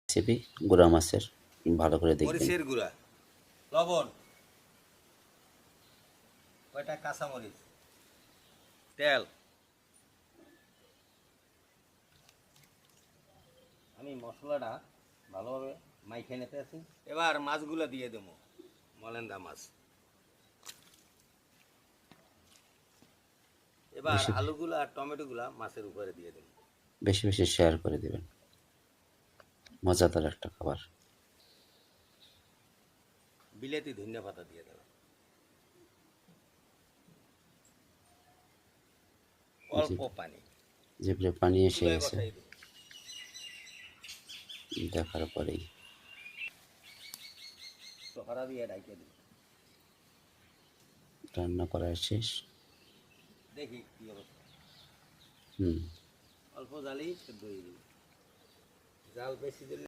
Recipe গুঁড়া মাছের, ভালো করে দেখবেন। মরিচের গুঁড়া, লবণ, কয়টা কাঁচামরিচ, তেল। আমি মশলাটা ভালোভাবে মাইখে নিতে আছি। এবার মাছগুলো দিয়ে দেবো, মলেন্দা মাছ। এবার বেশি আলুগুলো আর টমেটোগুলা মাছের উপরে দিয়ে দেবো। বেশি বেশি শেয়ার করে দিবেন, মজাদার একটা খাবার। বিলেতি ধনিয়া পাতা দিয়ে দেবো, অল্প পানি, জিভে পানি এসে চুলায় গেছে বসাই দেবো। দেখার পরেই। সহরা দিয়ে ডাইকে দেবো। রান্না করা শেষ। দেখি কি অবস্থা। হুম। অল্প জালেই সেদ্ধ হয়ে যাবে, জাল বেশি দিলে